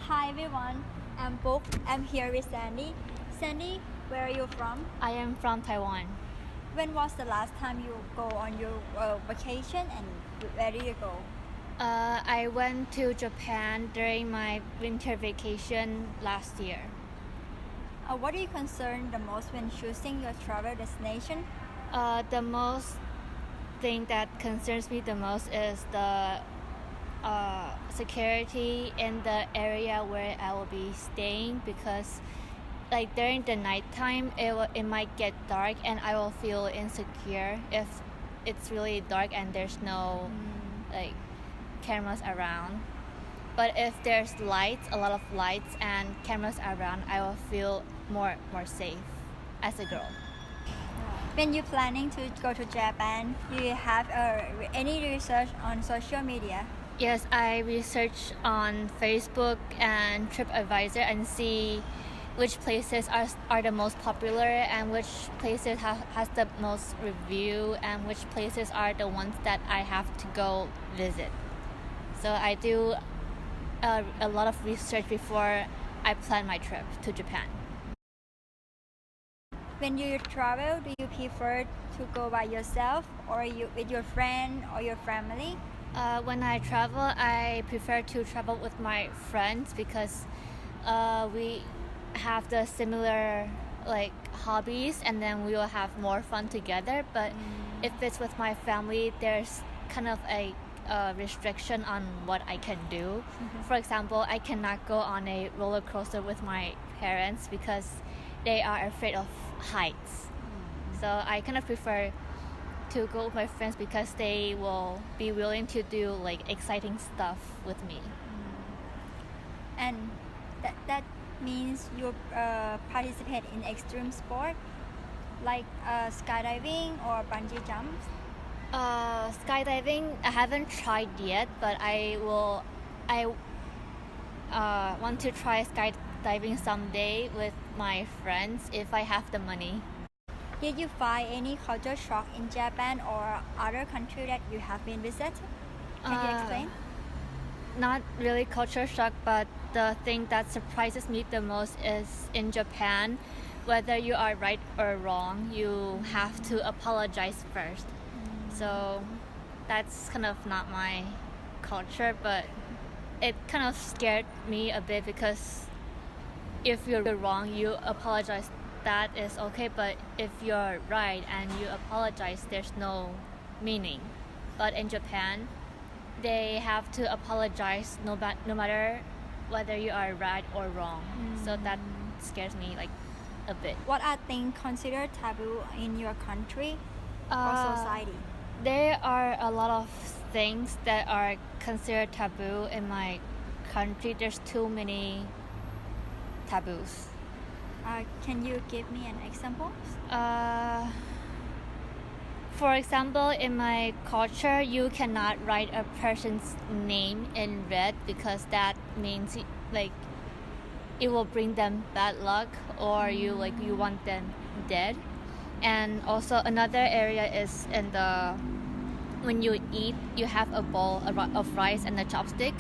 Hi everyone, I'm Book. I'm here with Sandy. Sandy, where are you from? I am from Taiwan. When was the last time you go on your vacation and where did you go? I went to Japan during my winter vacation last year. What are you concerned the most when choosing your travel destination? The most thing that concerns me the most is the security in the area where I will be staying, because like during the nighttime it might get dark and I will feel insecure if it's really dark and there's no like cameras around. But if there's lights, a lot of lights and cameras around, I will feel more safe as a girl. When you're planning to go to Japan, do you have any research on social media? Yes, I research on Facebook and TripAdvisor and see which places are the most popular and which places has the most review and which places are the ones that I have to go visit. So I do a lot of research before I plan my trip to Japan. When you travel, do you prefer to go by yourself or with your friend or your family? When I travel, I prefer to travel with my friends because we have the similar like hobbies and then we will have more fun together. But if it's with my family, there's kind of a restriction on what I can do. For example, I cannot go on a roller coaster with my parents because they are afraid of heights. So I kind of prefer to go with my friends because they will be willing to do like exciting stuff with me. And that means you participate in extreme sport like skydiving or bungee jumps? Skydiving I haven't tried yet, but I want to try skydiving someday with my friends if I have the money. Did you find any culture shock in Japan or other country that you have been visited? Can you explain? Not really culture shock, but the thing that surprises me the most is in Japan, whether you are right or wrong, you have to apologize first. So that's kind of not my culture, but it kind of scared me a bit because if you're wrong, you apologize. That is okay, but if you're right and you apologize, there's no meaning. But in Japan, they have to apologize no matter whether you are right or wrong. So that scares me like a bit. What are things considered taboo in your country or society? There are a lot of things that are considered taboo in my country. There's too many taboos. Can you give me an example? For example, in my culture, you cannot write a person's name in red because that means like it will bring them bad luck or you want them dead. And also another area is in when you eat, you have a bowl of rice and a chopstick.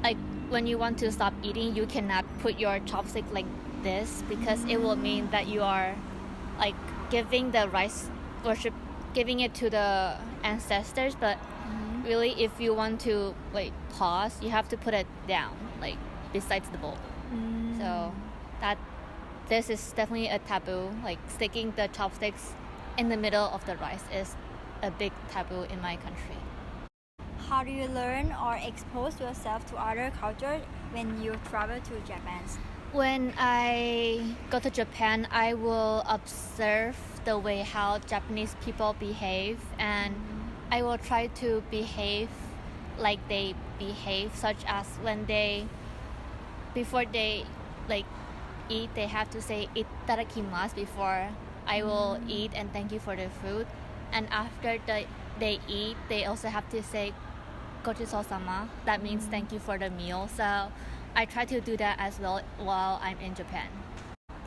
Like when you want to stop eating, you cannot put your chopstick like this because it will mean that you are like giving the rice worship, giving it to the ancestors. But really, if you want to like pause, you have to put it down like besides the bowl. So this is definitely a taboo. Like sticking the chopsticks in the middle of the rice is a big taboo in my country. How do you learn or expose yourself to other cultures when you travel to Japan? When I go to Japan, I will observe the way how Japanese people behave, and I will try to behave like they behave, such as when before they like eat, they have to say itadakimasu before I will eat and thank you for the food. And after they eat, they also have to say gochisousama. That means thank you for the meal. So I try to do that as well while I'm in Japan.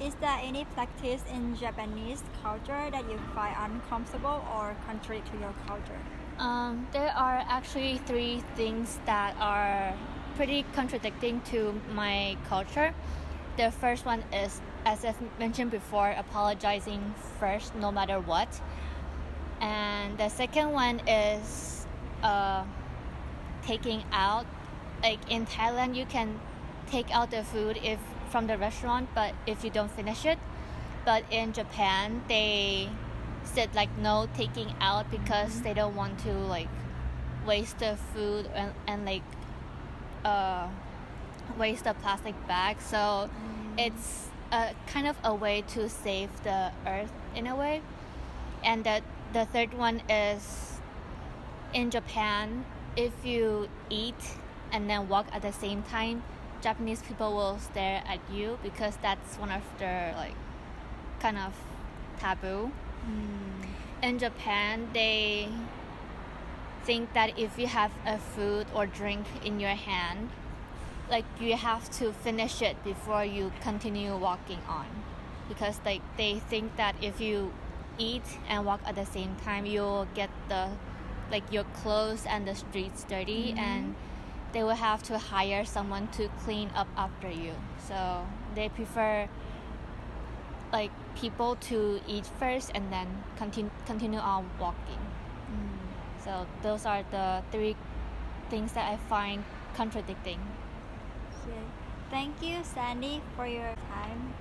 Is there any practice in Japanese culture that you find uncomfortable or contrary to your culture? There are actually three things that are pretty contradicting to my culture. The first one is, as I've mentioned before, apologizing first no matter what. And the second one is taking out. Like in Thailand, you can take out the food from the restaurant, but if you don't finish it. But in Japan, they said like no taking out because they don't want to like waste the food and like waste the plastic bag. So it's kind of a way to save the earth in a way. And the third one is, in Japan, if you eat and then walk at the same time, Japanese people will stare at you because that's one of their like kind of taboo. In Japan, they think that if you have a food or drink in your hand, like you have to finish it before you continue walking on, because like they think that if you eat and walk at the same time, you'll get the like your clothes and the streets dirty, and they will have to hire someone to clean up after you. So they prefer like people to eat first and then continue on walking. So those are the three things that I find contradicting. Okay. Thank you, Sandy, for your time.